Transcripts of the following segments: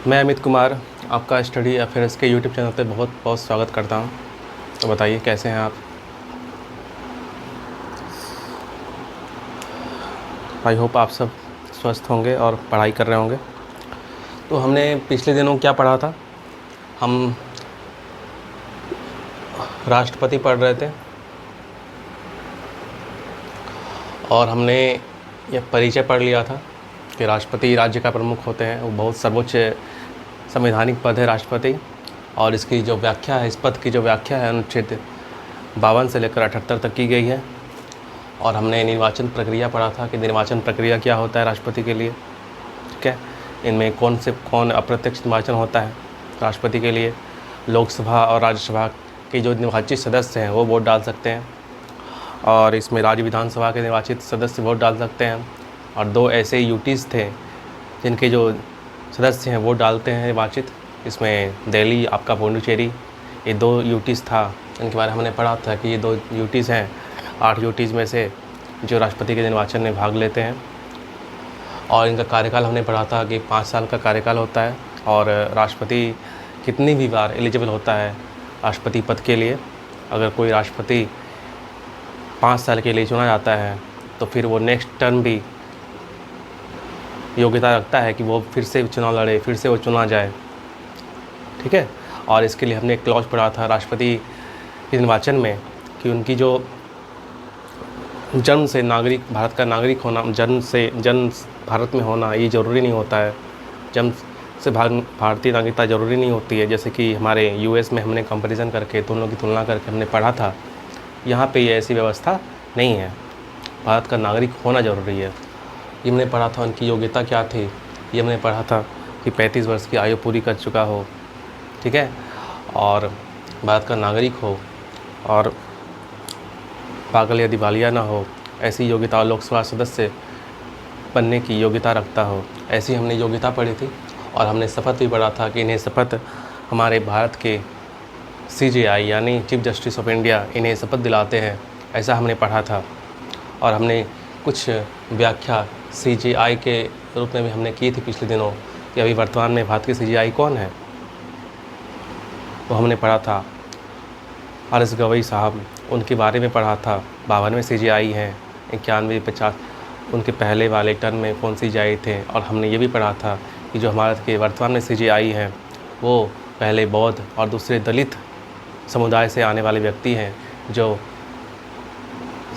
मैं अमित कुमार आपका study affairs के यूट्यूब चैनल पे बहुत बहुत स्वागत करता हूं। तो बताइए कैसे हैं आप। आई होप आप सब स्वस्थ होंगे और पढ़ाई कर रहे होंगे। तो हमने पिछले दिनों क्या पढ़ा था, हम राष्ट्रपति पढ़ रहे थे और हमने यह परिचय पढ़ लिया था कि राष्ट्रपति राज्य का प्रमुख होते हैं। वो बहुत सर्वोच्च संवैधानिक पद है राष्ट्रपति, और इसकी जो व्याख्या है, इस पद की जो व्याख्या है अनुच्छेद 52 से लेकर 78 तक की गई है। और हमने निर्वाचन प्रक्रिया पढ़ा था कि निर्वाचन प्रक्रिया क्या होता है राष्ट्रपति के लिए, ठीक है। इनमें कौन अप्रत्यक्ष निर्वाचन होता है राष्ट्रपति के लिए। लोकसभा और राज्यसभा के जो निर्वाचित सदस्य हैं वो वोट डाल सकते हैं, और इसमें राज्य विधानसभा के निर्वाचित सदस्य वोट डाल सकते हैं। और 2 ऐसे यूटीज़ थे जिनके जो सदस्य हैं वोट डालते हैं निर्वाचित। इसमें दिल्ली, आपका पुडुचेरी, ये 2 यूटीज़ था। इनके बारे में हमने पढ़ा था कि ये 2 यूटीज़ हैं 8 यूटीज़ में से जो राष्ट्रपति के निर्वाचन में भाग लेते हैं। और इनका कार्यकाल हमने पढ़ा था कि 5 साल का कार्यकाल होता है। और राष्ट्रपति कितनी भी बार एलिजिबल होता है राष्ट्रपति पद के लिए। अगर कोई राष्ट्रपति 5 साल के लिए चुना जाता है तो फिर वो नेक्स्ट टर्म भी योग्यता रखता है कि वो फिर से चुनाव लड़े, फिर से वो चुना जाए, ठीक है। और इसके लिए हमने एक क्लॉज पढ़ा था राष्ट्रपति के निर्वाचन में कि उनकी जो जन्म से नागरिक, भारत का नागरिक होना, जन्म भारत में होना ये ज़रूरी नहीं होता है। जन्म से भारतीय नागरिकता ज़रूरी नहीं होती है। जैसे कि हमारे यूएस में हमने कंपैरिजन करके, दोनों की तुलना करके हमने पढ़ा था। यहाँ पे ये ऐसी व्यवस्था नहीं है, भारत का नागरिक होना ज़रूरी है। ये हमने पढ़ा था। उनकी योग्यता क्या थी, ये हमने पढ़ा था कि 35 वर्ष की आयु पूरी कर चुका हो, ठीक है, और भारत का नागरिक हो और पागल या दिवालिया ना हो, ऐसी योग्यता, लोकसभा सदस्य बनने की योग्यता रखता हो, ऐसी हमने योग्यता पढ़ी थी। और हमने शपथ भी पढ़ा था कि इन्हें शपथ हमारे भारत के CJI यानी चीफ जस्टिस ऑफ इंडिया इन्हें शपथ दिलाते हैं, ऐसा हमने पढ़ा था। और हमने कुछ व्याख्या CJI के रूप में भी हमने की थी पिछले दिनों कि अभी वर्तमान में भारत के CJI कौन है, वो हमने पढ़ा था। RS गवई साहब, उनके बारे में पढ़ा था। 52वें CJI हैं, 91, 50 उनके पहले वाले टर्म में कौन CJI थे। और हमने ये भी पढ़ा था कि जो हमारे के वर्तमान में CJI हैं वो पहले बौद्ध और दूसरे दलित समुदाय से आने वाले व्यक्ति हैं जो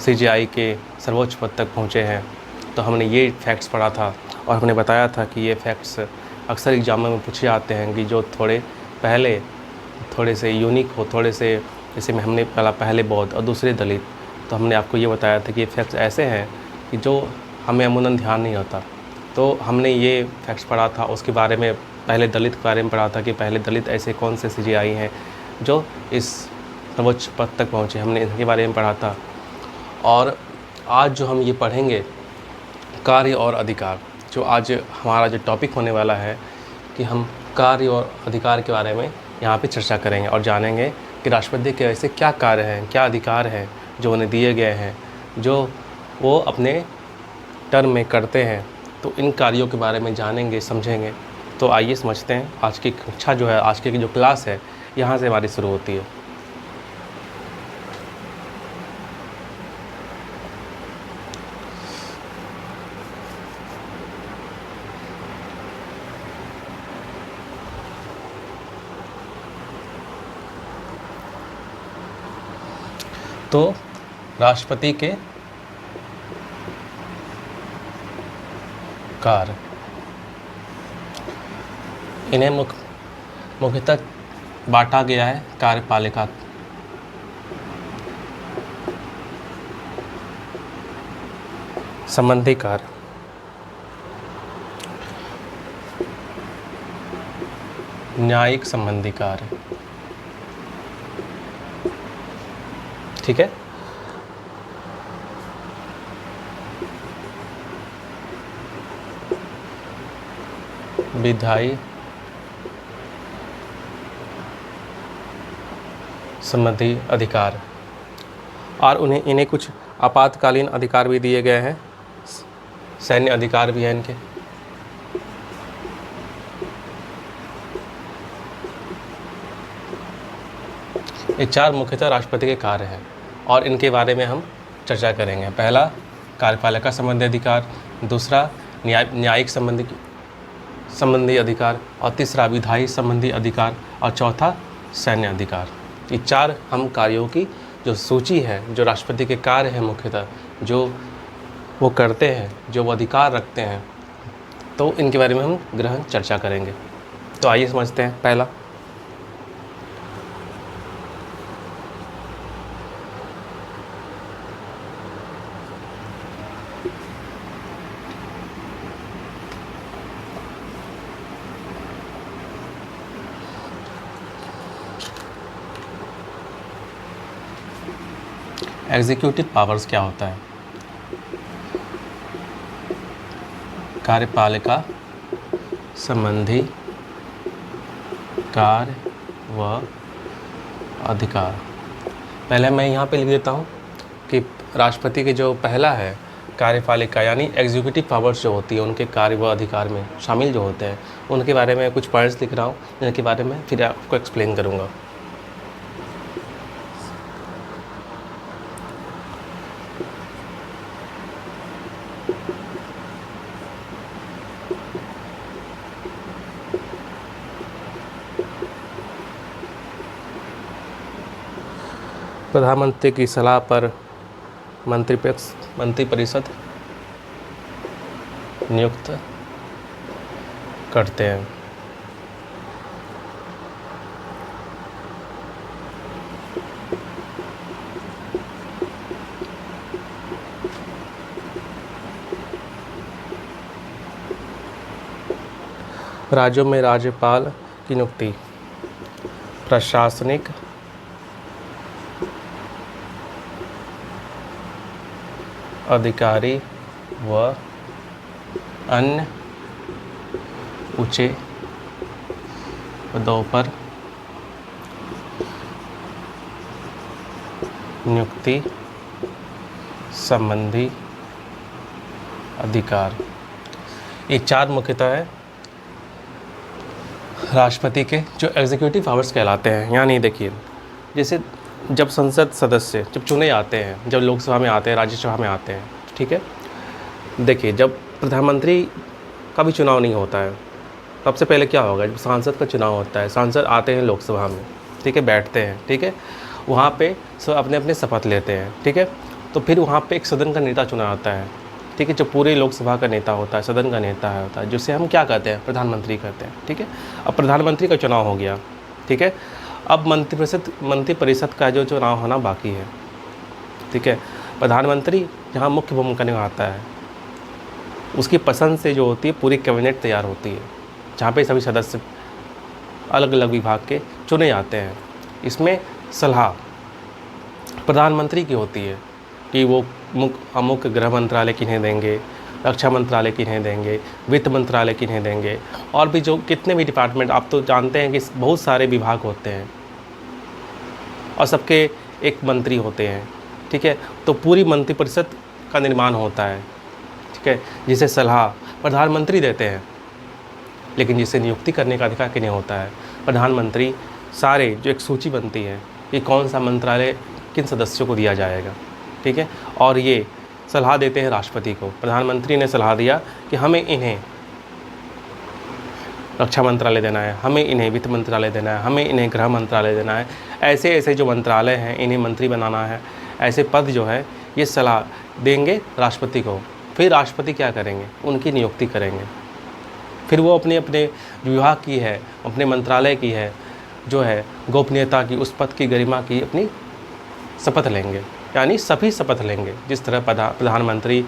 CJI के सर्वोच्च पद तक पहुँचे हैं। तो हमने ये फैक्ट्स पढ़ा था और हमने बताया था कि ये फैक्ट्स अक्सर एग्जामों में पूछे जाते हैं कि जो थोड़े से यूनिक हो, थोड़े से, जैसे में हमने पहले बौद्ध और दूसरे दलित। तो हमने आपको ये बताया था कि ये फैक्ट्स ऐसे हैं कि जो हमें अमूमन ध्यान नहीं होता। तो हमने ये फैक्ट्स पढ़ा था। उसके बारे में पहले दलित के बारे में पढ़ा था कि पहले दलित ऐसे कौन से CJI हैं जो इस सर्वोच्च पद तक पहुँचे, हमने इनके बारे में पढ़ा था। और आज जो हम ये पढ़ेंगे कार्य और अधिकार, जो आज हमारा जो टॉपिक होने वाला है कि हम कार्य और अधिकार के बारे में यहाँ पे चर्चा करेंगे और जानेंगे कि राष्ट्रपति के ऐसे क्या कार्य हैं, क्या अधिकार हैं जो उन्हें दिए गए हैं, जो वो अपने टर्म में करते हैं। तो इन कार्यों के बारे में जानेंगे, समझेंगे। तो आइए समझते हैं। आज की कक्षा जो है, आज की जो क्लास है, यहाँ से हमारी शुरू होती है। तो राष्ट्रपति के कार्य, इन्हें मुख्यतः बांटा गया है कार्यपालिका संबंधी कार्य, न्यायिक संबंधी कार्य, ठीक है। विधायी संबंधी अधिकार, और इन्हें कुछ आपातकालीन अधिकार भी दिए गए हैं, सैन्य अधिकार भी है इनके। ये 4 मुख्यतः राष्ट्रपति के कार्य हैं और इनके बारे में हम चर्चा करेंगे। पहला कार्यपालिका संबंधी अधिकार, दूसरा न्यायिक संबंधी अधिकार, और तीसरा विधायी संबंधी अधिकार, और चौथा सैन्य अधिकार। ये 4 हम कार्यों की जो सूची है, जो राष्ट्रपति के कार्य हैं मुख्यतः, जो वो करते हैं, जो वो अधिकार रखते हैं, तो इनके बारे में हम ग्रहण चर्चा करेंगे। तो आइए समझते हैं। पहला, एग्जीक्यूटिव पावर्स क्या होता है? कार्यपालिका संबंधी कार्य व अधिकार। पहले मैं यहाँ पे लिख देता हूँ कि राष्ट्रपति के जो पहला है कार्यपालिका यानी एग्जीक्यूटिव पावर्स जो होती है, उनके कार्य व अधिकार में शामिल जो होते हैं, उनके बारे में कुछ पॉइंट्स लिख रहा हूँ, जिनके बारे में फिर आपको एक्सप्लेन करूँगा। प्रधानमंत्री की सलाह पर मंत्रिपरिषद नियुक्त करते हैं। राज्यों में राज्यपाल की नियुक्ति प्रशासनिक अधिकारी व अन्य ऊंचे पदों पर नियुक्ति संबंधी अधिकार। ये 4 मुख्यतः है राष्ट्रपति के जो एग्जीक्यूटिव पावर्स कहलाते हैं। यानी देखिए, जैसे जब संसद सदस्य जब चुने जाते हैं, जब लोकसभा में आते हैं, राज्यसभा में आते हैं, ठीक है, देखिए जब प्रधानमंत्री का भी चुनाव नहीं होता है, सबसे पहले क्या होगा, जब सांसद का चुनाव होता है, सांसद आते हैं लोकसभा में, ठीक है, बैठते हैं, ठीक है, वहाँ पे सब अपने अपने शपथ लेते हैं, ठीक है, तो फिर वहाँ पे एक सदन का नेता चुना जाता है, ठीक है, जो पूरे लोकसभा का नेता होता है, सदन का नेता होता है, जिसे हम क्या कहते हैं, प्रधानमंत्री कहते हैं, ठीक है। अब प्रधानमंत्री का चुनाव हो गया, ठीक है, अब मंत्रिपरिषद का जो चुनाव होना बाकी है, ठीक है। प्रधानमंत्री जहाँ मुख्य भूमिका निभाता है, उसकी पसंद से जो होती है पूरी कैबिनेट तैयार होती है, जहाँ पे सभी सदस्य अलग अलग विभाग के चुने जाते हैं। इसमें सलाह प्रधानमंत्री की होती है कि वो मुख्य गृह मंत्रालय किन्हें देंगे, रक्षा मंत्रालय किन्हें देंगे, वित्त मंत्रालय किन्हें देंगे, और भी जो कितने भी डिपार्टमेंट, आप तो जानते हैं कि बहुत सारे विभाग होते हैं और सबके एक मंत्री होते हैं, ठीक है। तो पूरी मंत्रिपरिषद का निर्माण होता है, ठीक है, जिसे सलाह प्रधानमंत्री देते हैं, लेकिन जिसे नियुक्ति करने का अधिकार किन्हें होता है, प्रधानमंत्री। सारे जो एक सूची बनती है कि कौन सा मंत्रालय किन सदस्यों को दिया जाएगा, ठीक है, और ये सलाह देते हैं राष्ट्रपति को। प्रधानमंत्री ने सलाह दिया कि हमें इन्हें रक्षा मंत्रालय देना है, हमें इन्हें वित्त मंत्रालय देना है, हमें इन्हें गृह मंत्रालय देना है, ऐसे ऐसे जो मंत्रालय हैं इन्हें मंत्री बनाना है, ऐसे पद जो है ये सलाह देंगे राष्ट्रपति को। फिर राष्ट्रपति क्या करेंगे, उनकी नियुक्ति करेंगे। फिर वो अपने अपने विभाग की है, अपने मंत्रालय की है, जो है गोपनीयता की, उस पद की गरिमा की अपनी शपथ लेंगे, यानी सभी शपथ लेंगे। जिस तरह प्रधानमंत्री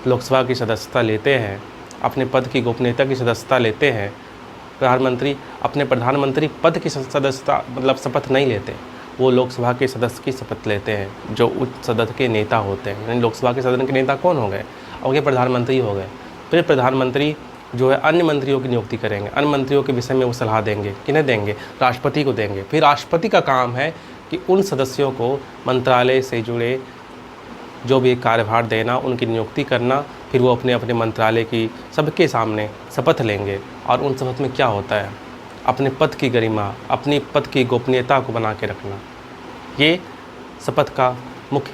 लोकसभा की सदस्यता लेते हैं, अपने पद की गोपनीयता की सदस्यता लेते हैं, प्रधानमंत्री अपने प्रधानमंत्री पद की सदस्यता मतलब शपथ नहीं लेते, वो लोकसभा के सदस्य की शपथ लेते हैं, जो उच्च सदन के नेता होते हैं। यानी लोकसभा के सदन के नेता कौन हो गए, और ये प्रधानमंत्री हो गए। फिर प्रधानमंत्री जो है अन्य मंत्रियों की नियुक्ति करेंगे, अन्य मंत्रियों के विषय में वो सलाह देंगे, किन्हें देंगे, राष्ट्रपति को देंगे। फिर राष्ट्रपति का काम है कि उन सदस्यों को मंत्रालय से जुड़े जो भी कार्यभार देना, उनकी नियुक्ति करना। फिर वो अपने अपने मंत्रालय की सबके सामने शपथ लेंगे, और उन शपथ में क्या होता है, अपने पद की गरिमा, अपनी पद की गोपनीयता को बना के रखना, ये शपथ का मुख्य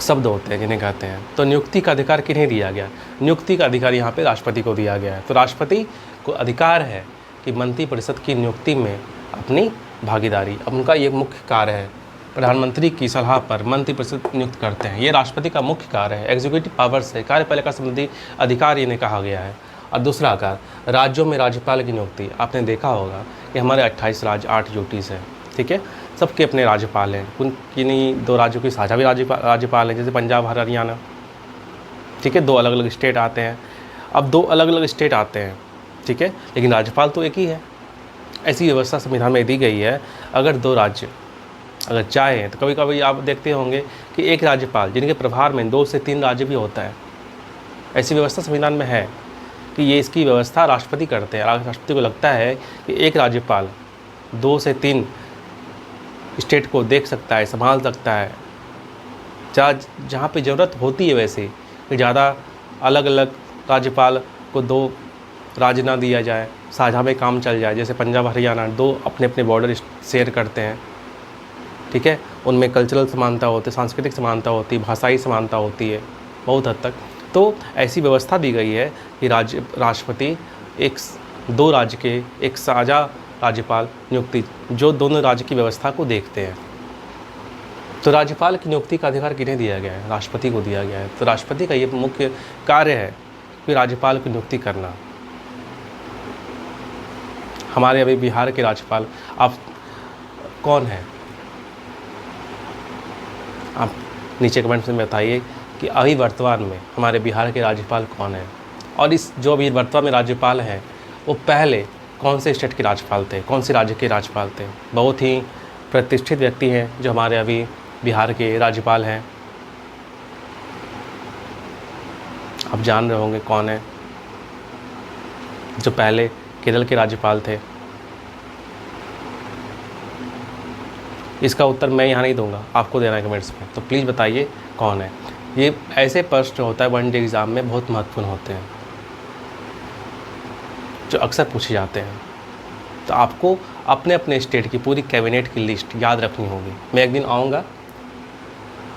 शब्द होते हैं जिन्हें कहते हैं। तो नियुक्ति का अधिकार किन्हें दिया गया? नियुक्ति का अधिकार यहाँ पे राष्ट्रपति को दिया गया है। तो राष्ट्रपति को अधिकार है कि मंत्रिपरिषद की नियुक्ति में अपनी भागीदारी, अब उनका ये मुख्य कार्य है। प्रधानमंत्री की सलाह पर मंत्रिपरिषद नियुक्त करते हैं, ये राष्ट्रपति का मुख्य कार्य है। एग्जीक्यूटिव पावर्स है, कार्यपालिका संबंधी अधिकार इन्हें कहा गया है। और दूसरा आकार राज्यों में राज्यपाल की नियुक्ति। आपने देखा होगा कि हमारे 28 राज्य 8 यूटीज़ हैं, ठीक है, सबके अपने राज्यपाल हैं। उन किन्हीं 2 राज्यों की साझा भी राज्यपाल हैं, जैसे पंजाब हरियाणा, ठीक है, 2 अलग अलग स्टेट आते हैं। अब 2 अलग अलग स्टेट आते हैं, ठीक है, लेकिन राज्यपाल तो एक ही है। ऐसी व्यवस्था संविधान में दी गई है। अगर 2 राज्य अगर चाहें तो कभी कभी आप देखते होंगे कि एक राज्यपाल जिनके प्रभार में 2 से 3 राज्य भी होता है। ऐसी व्यवस्था संविधान में है कि ये इसकी व्यवस्था राष्ट्रपति करते हैं। राष्ट्रपति को लगता है कि एक राज्यपाल 2 से 3 स्टेट को देख सकता है, संभाल सकता है। जहाँ पे ज़रूरत होती है वैसे कि ज़्यादा अलग अलग राज्यपाल को 2 राज्य ना दिया जाए, साझा में काम चल जाए। जैसे पंजाब हरियाणा 2 अपने अपने बॉर्डर शेयर करते हैं, ठीक है, उनमें कल्चरल समानता होती है, सांस्कृतिक समानता होती है, भाषाई समानता होती है बहुत हद तक। तो ऐसी व्यवस्था दी गई है कि राष्ट्रपति 2 राज्य के एक साझा राज्यपाल नियुक्ति, जो दोनों राज्य की व्यवस्था को देखते हैं। तो राज्यपाल की नियुक्ति का अधिकार किन्हें दिया गया है? राष्ट्रपति को दिया गया है। तो राष्ट्रपति का ये मुख्य कार्य है कि राज्यपाल की नियुक्ति करना। हमारे अभी बिहार के राज्यपाल आप कौन हैं? आप नीचे कमेंट्स में बताइए कि अभी वर्तमान में हमारे बिहार के राज्यपाल कौन हैं, और इस जो अभी वर्तमान में राज्यपाल हैं वो पहले कौन से स्टेट के राज्यपाल थे, कौन से राज्य के राज्यपाल थे। बहुत ही प्रतिष्ठित व्यक्ति हैं जो हमारे अभी बिहार के राज्यपाल हैं। आप जान रहे होंगे कौन है जो पहले केरल के राज्यपाल थे। इसका उत्तर मैं यहाँ नहीं दूंगा, आपको देना है कमेंट्स में, तो प्लीज़ बताइए कौन है। ये ऐसे प्रश्न होता है वन डे एग्ज़ाम में, बहुत महत्वपूर्ण होते हैं जो अक्सर पूछे जाते हैं। तो आपको अपने अपने स्टेट की पूरी कैबिनेट की लिस्ट याद रखनी होगी। मैं एक दिन आऊँगा,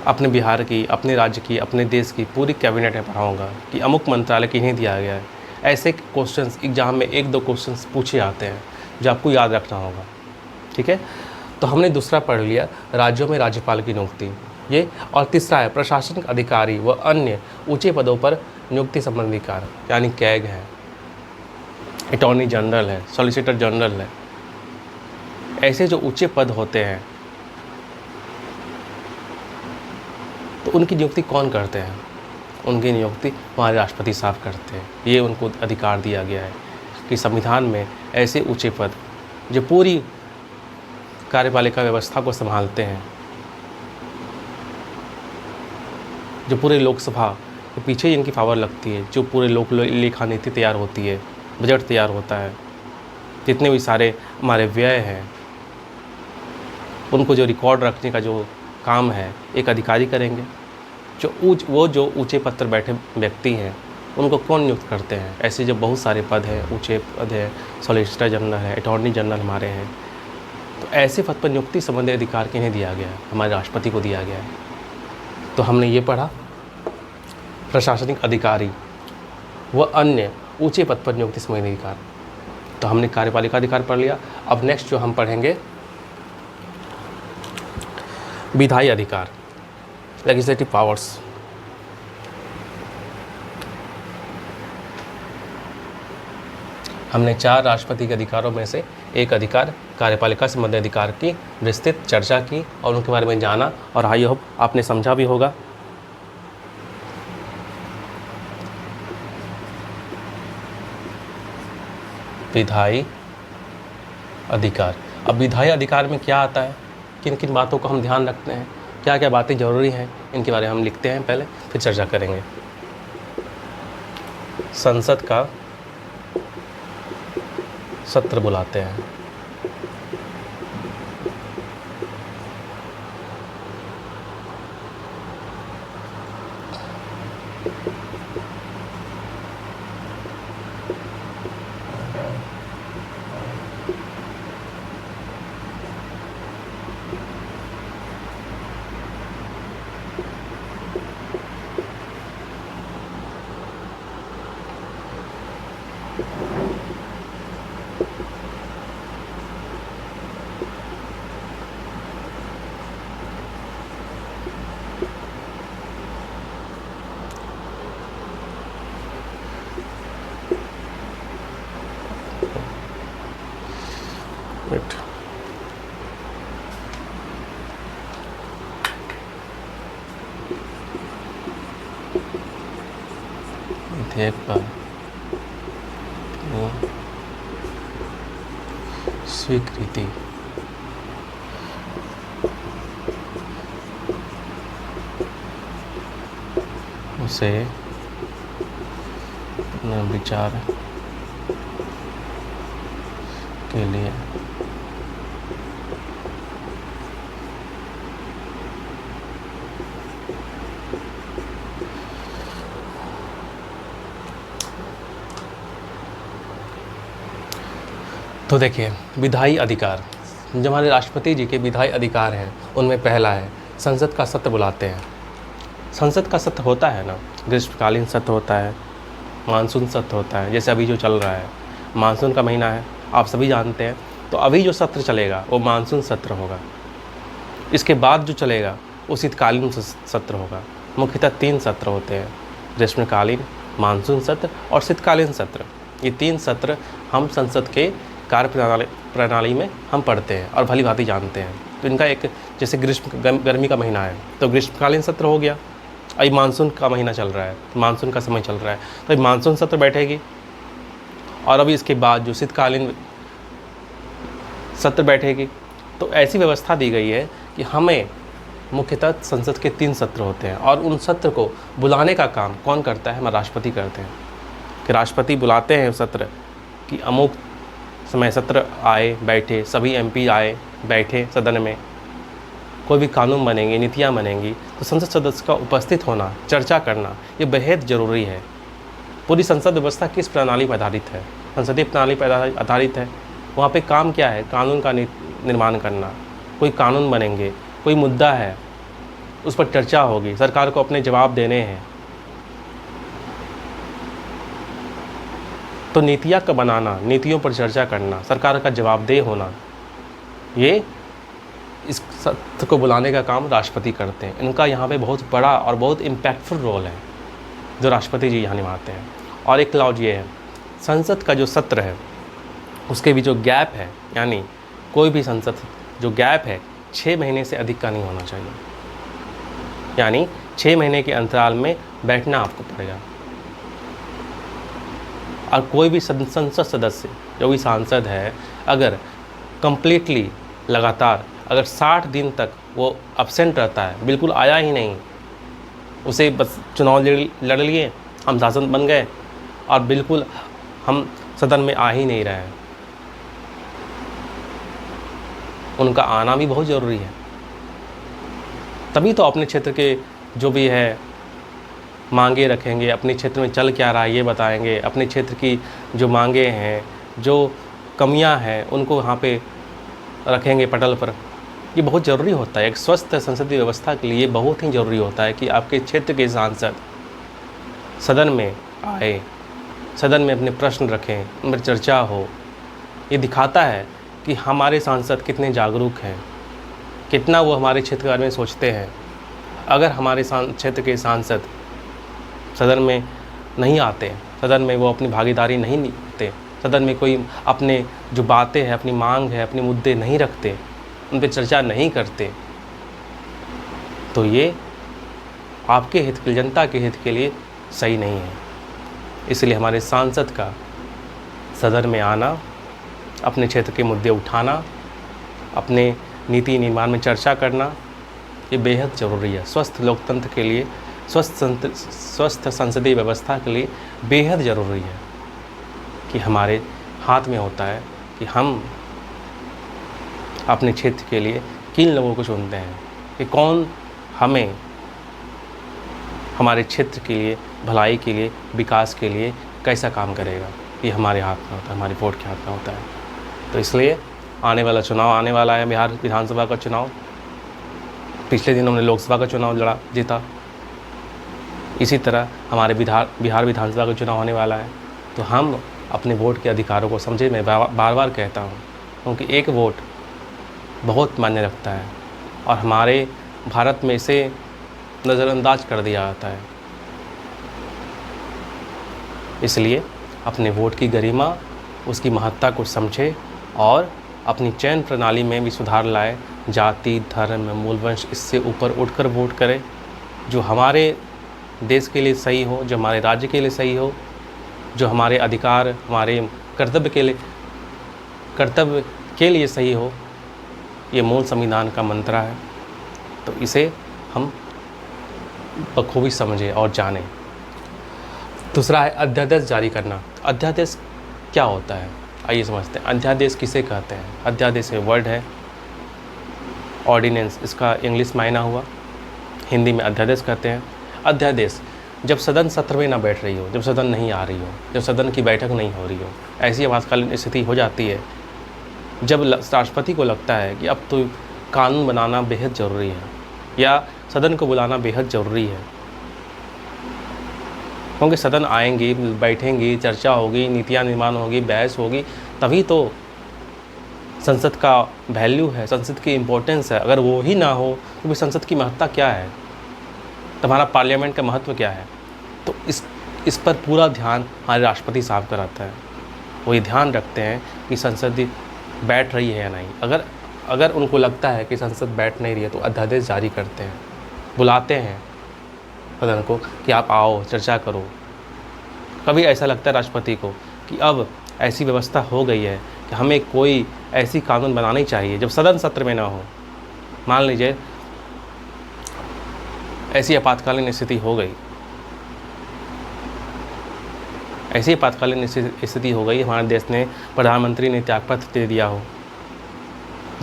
अपने बिहार की, अपने राज्य की, अपने देश की पूरी कैबिनेट में पढ़ाऊँगा कि अमुक मंत्रालय किन्हें दिया गया है। ऐसे क्वेश्चंस एग्जाम में 1-2 क्वेश्चंस पूछे जाते हैं जो आपको याद रखना होगा, ठीक है। तो हमने दूसरा पढ़ लिया राज्यों में राज्यपाल की नियुक्ति, ये। और तीसरा है प्रशासनिक अधिकारी व अन्य ऊंचे पदों पर नियुक्ति संबंधी कार्य, यानी कैग है, अटॉर्नी जनरल है, सॉलिसिटर जनरल है। ऐसे जो ऊंचे पद होते हैं तो उनकी नियुक्ति कौन करते हैं? उनकी नियुक्ति हमारे राष्ट्रपति साहब करते हैं। ये उनको अधिकार दिया गया है कि संविधान में ऐसे ऊंचे पद जो पूरी कार्यपालिका व्यवस्था को संभालते हैं, जो पूरे लोकसभा के पीछे इनकी पावर लगती है, जो पूरे लोक लेखा नीति तैयार होती है, बजट तैयार होता है, जितने भी सारे हमारे व्यय हैं उनको जो रिकॉर्ड रखने का जो काम है एक अधिकारी करेंगे। जो ऊंचे पद पर बैठे व्यक्ति हैं उनको कौन नियुक्त करते हैं? ऐसे जो बहुत सारे पद हैं, ऊंचे पद हैं, सॉलिसिटर जनरल है, अटॉर्नी जनरल हमारे हैं। तो ऐसे पद पर नियुक्ति संबंधी अधिकार किन्हें दिया गया है? हमारे राष्ट्रपति को दिया गया है। तो हमने ये पढ़ा प्रशासनिक अधिकारी व अन्य ऊंचे पद पर नियुक्ति संबंधी अधिकार। तो हमने कार्यपालिका अधिकार पढ़ लिया। अब नेक्स्ट जो हम पढ़ेंगे विधायी अधिकार, लेजिस्लेटिव पावर्स। हमने 4 राष्ट्रपति के अधिकारों में से एक अधिकार कार्यपालिका संबंधी अधिकार की विस्तृत चर्चा की और उनके बारे में जाना, और आई होप आपने समझा भी होगा। विधायी अधिकार। अब विधायी अधिकार में क्या आता है, किन किन बातों को हम ध्यान रखते हैं, क्या क्या बातें ज़रूरी हैं, इनके बारे में हम लिखते हैं पहले, फिर चर्चा करेंगे। संसद का सत्र बुलाते हैं। वेट, विधेयक पर स्वीकृति उसे विचार के लिए तो देखिए, विधायी अधिकार, जो हमारे राष्ट्रपति जी के विधायी अधिकार हैं उनमें पहला है संसद का सत्र बुलाते हैं। संसद का सत्र होता है ना, ग्रीष्मकालीन सत्र होता है, मानसून सत्र होता है। जैसे अभी जो चल रहा है मानसून का महीना है, आप सभी जानते हैं। तो अभी जो सत्र चलेगा वो मानसून सत्र होगा। इसके बाद जो चलेगा वो शीतकालीन सत्र होगा। मुख्यतः 3 सत्र होते हैं, ग्रीष्मकालीन, मानसून सत्र और शीतकालीन सत्र। ये 3 सत्र हम संसद के कार्य प्रणाली में हम पढ़ते हैं और भली भांति जानते हैं। तो इनका एक, जैसे गर्मी का महीना है तो ग्रीष्मकालीन सत्र हो गया। अभी मानसून का महीना चल रहा है, मानसून का समय चल रहा है, तो अभी मानसून सत्र बैठेगी। और अभी इसके बाद जो शीतकालीन सत्र बैठेगी। तो ऐसी व्यवस्था दी गई है कि हमें मुख्यतः संसद के 3 सत्र होते हैं और उन सत्र को बुलाने का काम कौन करता है? हमारे राष्ट्रपति करते हैं। कि राष्ट्रपति बुलाते हैं सत्र कि अमुक समय सत्र आए, बैठे, सभी एमपी आए, बैठे सदन में, कोई भी कानून बनेंगे, नीतियाँ बनेंगी, तो संसद सदस्य का उपस्थित होना, चर्चा करना, ये बेहद ज़रूरी है। पूरी संसद व्यवस्था किस प्रणाली पर आधारित है? संसदीय प्रणाली पर आधारित है। वहाँ पे काम क्या है? कानून का निर्माण करना। कोई कानून बनेंगे, कोई मुद्दा है, उस पर चर्चा होगी, सरकार को अपने जवाब देने हैं। तो नीतियाँ का बनाना, नीतियों पर चर्चा करना, सरकार का जवाबदेह होना, ये इस सत्र को बुलाने का काम राष्ट्रपति करते हैं। इनका यहाँ पे बहुत बड़ा और बहुत इम्पैक्टफुल रोल है जो राष्ट्रपति जी यहाँ निभाते हैं। और एक क्लॉज ये है, संसद का जो सत्र है उसके भी जो गैप है, यानी कोई भी संसद जो गैप है 6 महीने से अधिक का नहीं होना चाहिए। यानी 6 महीने के अंतराल में बैठना आपको पड़ेगा। और कोई भी संसद सदस्य, जो भी सांसद है, अगर कंप्लीटली लगातार अगर 60 दिन तक वो अब्सेंट रहता है, बिल्कुल आया ही नहीं, उसे बस चुनाव लड़ लिए, हम सांसद बन गए और बिल्कुल हम सदन में आ ही नहीं रहे हैं, उनका आना भी बहुत ज़रूरी है। तभी तो अपने क्षेत्र के जो भी है मांगे रखेंगे, अपने क्षेत्र में चल क्या रहा है ये बताएंगे, अपने क्षेत्र की जो मांगे हैं, जो कमियां हैं, उनको वहाँ पे रखेंगे पटल पर। ये बहुत ज़रूरी होता है। एक स्वस्थ संसदीय व्यवस्था के लिए बहुत ही ज़रूरी होता है कि आपके क्षेत्र के सांसद सदन में आए, सदन में अपने प्रश्न रखें, उन पर चर्चा हो। ये दिखाता है कि हमारे सांसद कितने जागरूक हैं, कितना वो हमारे क्षेत्र के बारे में सोचते हैं। अगर हमारे क्षेत्र के सांसद सदन में नहीं आते, सदन में वो अपनी भागीदारी नहीं देते, सदन में कोई अपने जो बातें हैं, अपनी मांग है, अपने मुद्दे नहीं रखते, उन पर चर्चा नहीं करते, तो ये आपके हित के लिए, जनता के हित के लिए सही नहीं है। इसलिए हमारे सांसद का सदन में आना, अपने क्षेत्र के मुद्दे उठाना, अपने नीति निर्माण में चर्चा करना, ये बेहद ज़रूरी है। स्वस्थ लोकतंत्र के लिए, स्वस्थ संसदीय व्यवस्था के लिए बेहद ज़रूरी है कि हमारे हाथ में होता है कि हम अपने क्षेत्र के लिए किन लोगों को चुनते हैं, कि कौन हमें हमारे क्षेत्र के लिए, भलाई के लिए, विकास के लिए कैसा काम करेगा। ये हमारे हाथ में होता है, हमारे वोट के हाथ में होता है। तो इसलिए आने वाला चुनाव आने वाला है, बिहार विधानसभा का चुनाव। पिछले दिन हमने लोकसभा का चुनाव लड़ा, जीता। इसी तरह हमारे बिहार विधानसभा का चुनाव होने वाला है। तो हम अपने वोट के अधिकारों को समझे। मैं बार बार कहता हूँ, क्योंकि एक वोट बहुत मायने रखता है और हमारे भारत में इसे नज़रअंदाज कर दिया जाता है। इसलिए अपने वोट की गरिमा, उसकी महत्ता को समझे और अपनी चयन प्रणाली में भी सुधार लाए, जाति, धर्म, मूलवंश इससे ऊपर उठकर वोट करे, जो हमारे देश के लिए सही हो, जो हमारे राज्य के लिए सही हो, जो हमारे अधिकार, हमारे कर्तव्य के लिए सही हो। ये मूल संविधान का मंत्र है, तो इसे हम बखूबी समझें और जानें। दूसरा है अध्यादेश जारी करना। अध्यादेश क्या होता है, आइए समझते हैं। अध्यादेश किसे कहते हैं? अध्यादेश में वर्ड है ऑर्डिनेंस, इसका इंग्लिश मायना हुआ, हिंदी में अध्यादेश कहते हैं। अध्यादेश जब सदन सत्र में ना बैठ रही हो, जब सदन नहीं आ रही हो, जब सदन की बैठक नहीं हो रही हो, ऐसी आपातकालीन स्थिति हो जाती है जब राष्ट्रपति को लगता है कि अब तो कानून बनाना बेहद ज़रूरी है या सदन को बुलाना बेहद ज़रूरी है, क्योंकि सदन आएंगी, बैठेंगी, चर्चा होगी, नीतियाँ निर्माण होगी, बहस होगी, तभी तो संसद का वैल्यू है, संसद की इम्पोर्टेंस है। अगर वो ही ना हो तो फिर संसद की महत्ता क्या है, तुम्हारा पार्लियामेंट का महत्व क्या है? तो इस पर पूरा ध्यान हमारे राष्ट्रपति साहब का रहता है। वो ये ध्यान रखते हैं कि संसद बैठ रही है या नहीं। अगर उनको लगता है कि संसद बैठ नहीं रही है तो अध्यादेश जारी करते हैं, बुलाते हैं सदन को कि आप आओ, चर्चा करो। कभी ऐसा लगता है राष्ट्रपति को कि अब ऐसी व्यवस्था हो गई है कि हमें कोई ऐसी कानून बनानी चाहिए जब सदन सत्र में ना हो। मान लीजिए ऐसी आपातकालीन स्थिति हो गई, ऐसी आपातकालीन स्थिति हो गई, हमारे देश ने, प्रधानमंत्री ने त्यागपत्र दे दिया हो,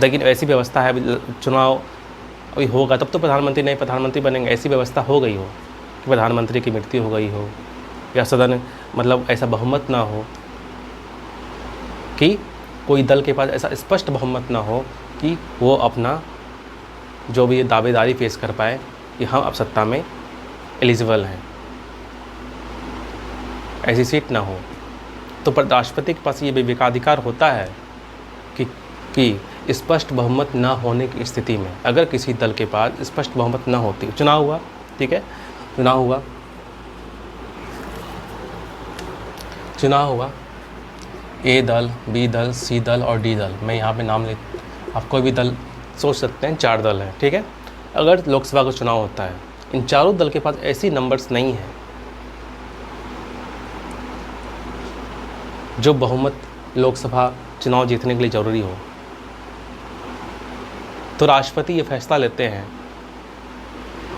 लेकिन ऐसी व्यवस्था है, चुनाव अभी होगा तब तो प्रधानमंत्री नए प्रधानमंत्री बनेंगे, ऐसी व्यवस्था हो गई हो कि प्रधानमंत्री की मृत्यु हो गई हो या सदन मतलब ऐसा बहुमत ना हो कि कोई दल के पास ऐसा स्पष्ट बहुमत ना हो कि वो अपना जो भी दावेदारी पेश कर पाए कि हम अब सत्ता में एलिजिबल हैं, ऐसी सीट ना हो, तो राष्ट्रपति के पास ये विवेकाधिकार होता है कि स्पष्ट बहुमत ना होने की स्थिति में, अगर किसी दल के पास स्पष्ट बहुमत ना होती, चुनाव हुआ, ठीक है, चुनाव हुआ, ए दल, बी दल, सी दल और डी दल, मैं यहाँ पे नाम ले, आप कोई भी दल सोच सकते हैं, 4 दल हैं, ठीक है। अगर लोकसभा का चुनाव होता है, इन चारों दल के पास ऐसी नंबर्स नहीं है जो बहुमत लोकसभा चुनाव जीतने के लिए ज़रूरी हो, तो राष्ट्रपति ये फैसला लेते हैं।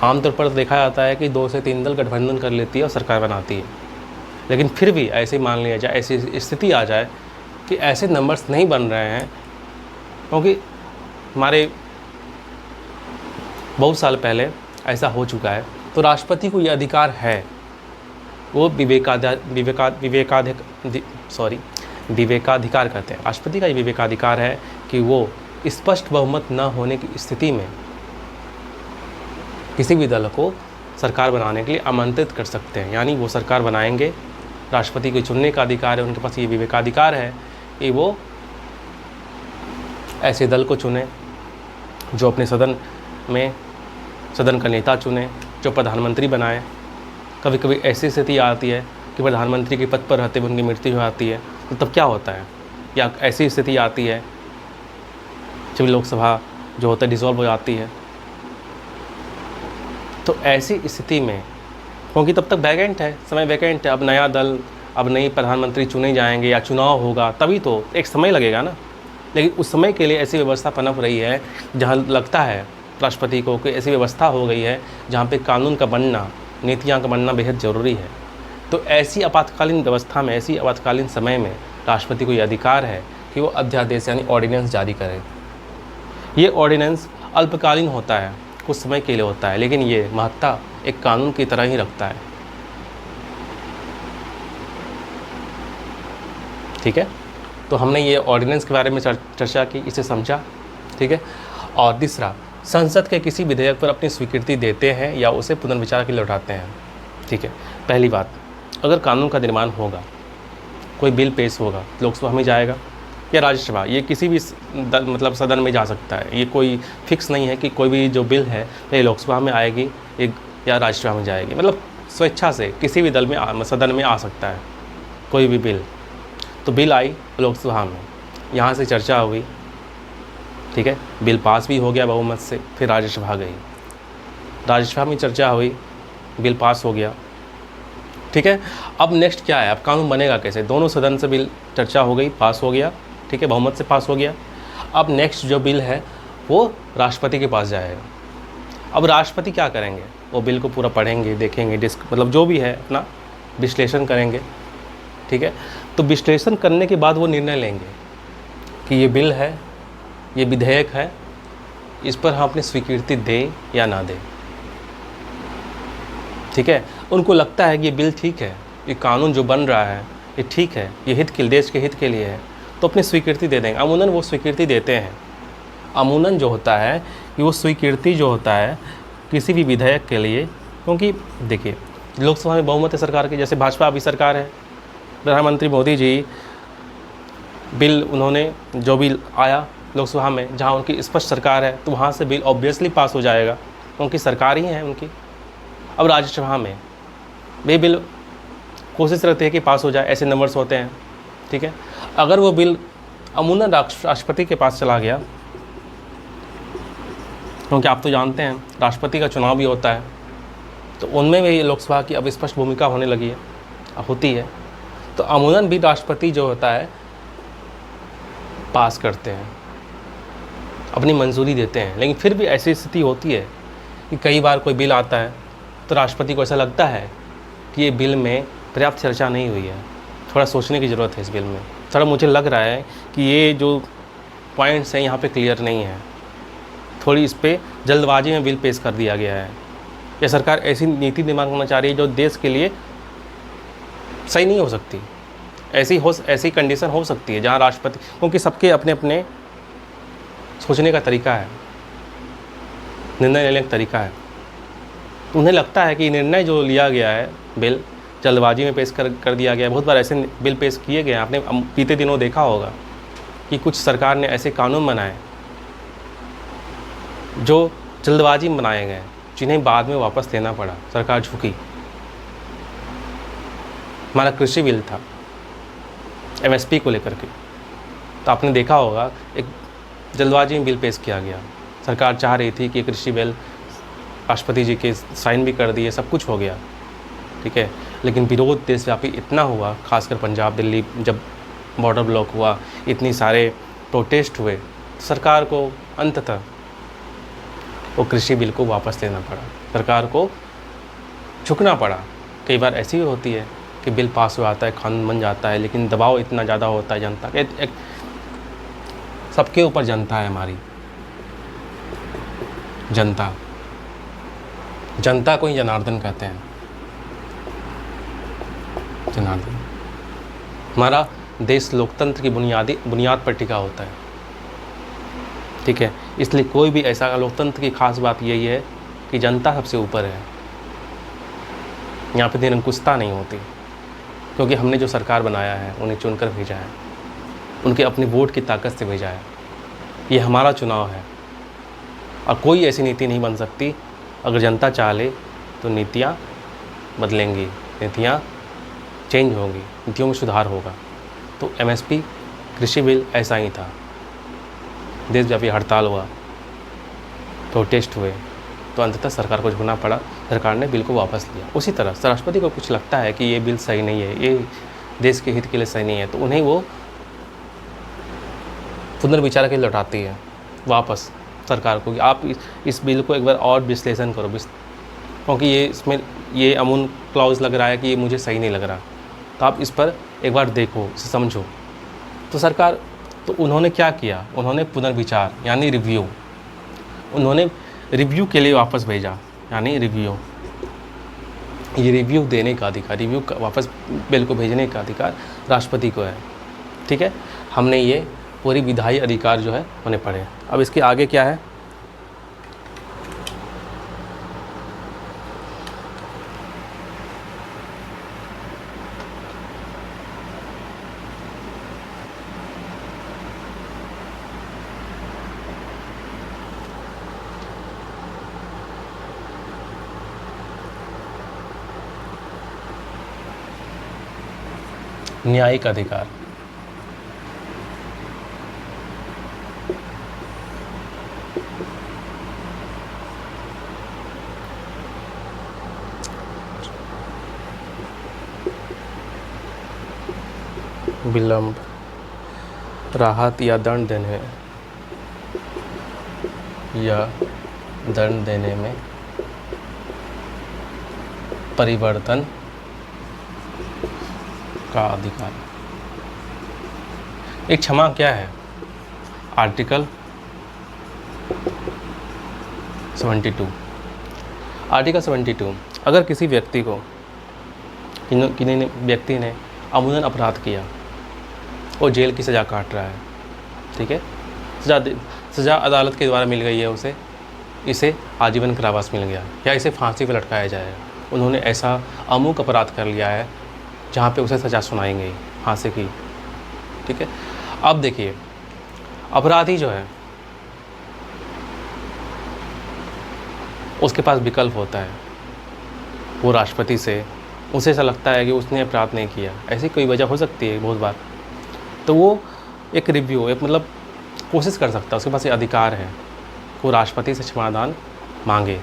आमतौर पर देखा जाता है कि 2 से 3 दल गठबंधन कर लेती है और सरकार बनाती है, लेकिन फिर भी ऐसे मान लिया जाए, ऐसी स्थिति आ जाए कि ऐसे नंबर्स नहीं बन रहे हैं, क्योंकि हमारे बहुत साल पहले ऐसा हो चुका है, तो राष्ट्रपति को ये अधिकार है, वो विवेकाधिकार कहते हैं, राष्ट्रपति का ये विवेकाधिकार है कि वो स्पष्ट बहुमत न होने की स्थिति में किसी भी दल को सरकार बनाने के लिए आमंत्रित कर सकते हैं, यानी वो सरकार बनाएंगे, राष्ट्रपति को चुनने का अधिकार है, उनके पास ये विवेकाधिकार है कि वो ऐसे दल को चुने जो अपने सदन का नेता चुने, जो प्रधानमंत्री बनाए। कभी कभी ऐसी स्थिति आती है कि प्रधानमंत्री के पद पर रहते हुए उनकी मृत्यु हो जाती है, तो तब क्या होता है, या ऐसी स्थिति आती है जब लोकसभा जो होता है डिसॉल्व हो जाती है, तो ऐसी स्थिति में, क्योंकि तब तक वैकेंट है, समय वैकेंट है, अब नया दल, अब नई प्रधानमंत्री चुने जाएंगे या चुनाव होगा, तभी तो एक समय लगेगा ना। लेकिन उस समय के लिए ऐसी व्यवस्था पनप रही है जहाँ लगता है राष्ट्रपति को कि ऐसी व्यवस्था हो गई है जहाँ पे कानून का बनना, नीतियाँ का बनना बेहद ज़रूरी है। तो ऐसी आपातकालीन व्यवस्था में, ऐसी आपातकालीन समय में राष्ट्रपति को ये अधिकार है कि वो अध्यादेश यानी ऑर्डिनेंस जारी करे। ये ऑर्डिनेंस अल्पकालीन होता है, कुछ समय के लिए होता है, लेकिन ये महत्ता एक कानून की तरह ही रखता है, ठीक है। तो हमने ये ऑर्डिनेंस के बारे में चर्चा की, इसे समझा, ठीक है। और तीसरा, संसद के किसी विधेयक पर अपनी स्वीकृति देते हैं या उसे पुनर्विचार के लिए उठाते हैं, ठीक है। पहली बात, अगर कानून का निर्माण होगा, कोई बिल पेश होगा, लोकसभा में जाएगा या राज्यसभा, ये किसी भी मतलब सदन में जा सकता है, ये कोई फिक्स नहीं है कि कोई भी जो बिल है ये लोकसभा में आएगी या राज्यसभा में जाएगी, मतलब स्वेच्छा से किसी भी सदन में आ सकता है कोई भी बिल। तो बिल आई लोकसभा में, यहाँ से चर्चा हुई, ठीक है, बिल पास भी हो गया बहुमत से, फिर राज्यसभा गई, राज्यसभा में चर्चा हुई, बिल पास हो गया। ठीक है, अब नेक्स्ट क्या है, अब कानून बनेगा कैसे? दोनों सदन से बिल चर्चा हो गई, पास हो गया, ठीक है, बहुमत से पास हो गया। अब नेक्स्ट जो बिल है वो राष्ट्रपति के पास जाएगा। अब राष्ट्रपति क्या करेंगे? वो बिल को पूरा पढ़ेंगे, देखेंगे, मतलब जो भी है अपना विश्लेषण करेंगे। ठीक है, तो विश्लेषण करने के बाद वो निर्णय लेंगे कि ये बिल है, ये विधेयक है, इस पर हम अपनी स्वीकृति दें या ना दें। ठीक है, उनको लगता है कि ये बिल ठीक है, ये कानून जो बन रहा है ये ठीक है, ये हित के, देश के हित के लिए है, तो अपनी स्वीकृति दे देंगे। अमूमन वो स्वीकृति देते हैं। अमूमन जो होता है कि वो स्वीकृति जो होता है किसी भी विधेयक के लिए, क्योंकि देखिए लोकसभा में बहुमत है सरकार की, जैसे भाजपा अभी सरकार है, प्रधानमंत्री मोदी जी बिल, उन्होंने जो बिल आया लोकसभा में जहाँ उनकी स्पष्ट सरकार है, तो वहाँ से बिल ऑब्वियसली पास हो जाएगा, उनकी सरकार ही है उनकी। अब राज्यसभा में वे बिल कोशिश रहती है कि पास हो जाए, ऐसे नंबर्स होते हैं। ठीक है, अगर वो बिल अमूमन राष्ट्रपति के पास चला गया, क्योंकि आप तो जानते हैं राष्ट्रपति का चुनाव भी होता है, तो उनमें भी लोकसभा की अब स्पष्ट भूमिका होने लगी है, होती है, तो अमूमन भी राष्ट्रपति जो होता है पास करते हैं, अपनी मंजूरी देते हैं। लेकिन फिर भी ऐसी स्थिति होती है कि कई बार कोई बिल आता है तो राष्ट्रपति को ऐसा लगता है कि ये बिल में पर्याप्त चर्चा नहीं हुई है, थोड़ा सोचने की ज़रूरत है इस बिल में, थोड़ा मुझे लग रहा है कि ये जो पॉइंट्स हैं यहाँ पे क्लियर नहीं है, थोड़ी इस पर जल्दबाजी में बिल पेश कर दिया गया है। ये सरकार ऐसी नीति निर्माण करना चाह रही है जो देश के लिए सही नहीं हो सकती। ऐसी कंडीशन हो सकती है जहाँ राष्ट्रपति, क्योंकि सबके अपने अपने सोचने का तरीका है, निर्णय लेने का तरीका है, तो उन्हें लगता है कि निर्णय जो लिया गया है, बिल जल्दबाजी में पेश कर दिया गया है। बहुत बार ऐसे बिल पेश किए गए हैं, आपने बीते दिनों देखा होगा कि कुछ सरकार ने ऐसे कानून बनाए जो जल्दबाजी में बनाए गए, जिन्हें बाद में वापस लेना पड़ा, सरकार झुकी। हमारा कृषि बिल था MSP को लेकर के, तो आपने देखा होगा एक जल्दबाजी में बिल पेश किया गया, सरकार चाह रही थी कि कृषि बिल राष्ट्रपति जी के साइन भी कर दिए, सब कुछ हो गया, ठीक है, लेकिन विरोध देशव्यापी इतना हुआ, खासकर पंजाब दिल्ली जब बॉर्डर ब्लॉक हुआ, इतनी सारे प्रोटेस्ट हुए, सरकार को अंततः वो कृषि बिल को वापस लेना पड़ा, सरकार को झुकना पड़ा। कई बार ऐसी भी होती है कि बिल पास हो जाता है, कानून बन जाता है, लेकिन दबाव इतना ज़्यादा होता है जनता का, एक सबके ऊपर जनता है हमारी, जनता को ही जनार्दन कहते हैं, जनार्दन। हमारा देश लोकतंत्र की बुनियाद पर टिका होता है, ठीक है, इसलिए कोई भी ऐसा लोकतंत्र की खास बात यही है कि जनता सबसे ऊपर है, यहाँ पे निरंकुशता नहीं होती, क्योंकि हमने जो सरकार बनाया है उन्हें चुनकर भेजा है, उनके अपने वोट की ताकत से भेजा है, ये हमारा चुनाव है, और कोई ऐसी नीति नहीं बन सकती। अगर जनता चाह ले तो नीतियाँ बदलेंगी, नीतियाँ चेंज होंगी, नीतियों में सुधार होगा। तो MSP कृषि बिल ऐसा ही था, देशव्यापी हड़ताल हुआ, प्रोटेस्ट हुए, तो अंततः सरकार को झुकना पड़ा, सरकार ने बिल को वापस लिया। उसी तरह राष्ट्रपति को कुछ लगता है कि ये बिल सही नहीं है, ये देश के हित के लिए सही नहीं है, तो उन्हें वो पुनर्विचार के लिए लौटाती है वापस सरकार को कि आप इस बिल को एक बार और विश्लेषण करो, क्योंकि ये इसमें ये अमूल क्लॉज लग रहा है कि ये मुझे सही नहीं लग रहा, तो आप इस पर एक बार देखो, इसे समझो। तो सरकार, तो उन्होंने क्या किया, उन्होंने पुनर्विचार यानी रिव्यू, उन्होंने रिव्यू के लिए वापस भेजा, यानी रिव्यू, ये रिव्यू देने का अधिकार, रिव्यू वापस बिल को भेजने का अधिकार राष्ट्रपति को है, ठीक है। हमने ये पूरी विधायी अधिकार जो है उन्हें पढ़े। अब इसके आगे क्या है, न्यायिक अधिकार। विलंब, राहत या दंड देने में परिवर्तन का अधिकार। एक क्षमा क्या है? आर्टिकल 72। आर्टिकल 72, अगर किसी व्यक्ति को व्यक्ति ने अमूमन अपराध किया, वो जेल की सज़ा काट रहा है, ठीक है, सज़ा अदालत के द्वारा मिल गई है उसे, इसे आजीवन कारावास मिल गया या इसे फांसी पर लटकाया जाएगा। उन्होंने ऐसा अमुक अपराध कर लिया है जहाँ पे उसे सज़ा सुनाई गई फांसी की, ठीक है। अब देखिए, अपराधी जो है उसके पास विकल्प होता है, वो राष्ट्रपति से, उसे ऐसा लगता है कि उसने अपराध नहीं किया, ऐसी कोई वजह हो सकती है बहुत बार, तो वो एक रिव्यू, एक मतलब कोशिश कर सकता है, उसके पास ये अधिकार है, वो राष्ट्रपति से क्षमादान मांगे।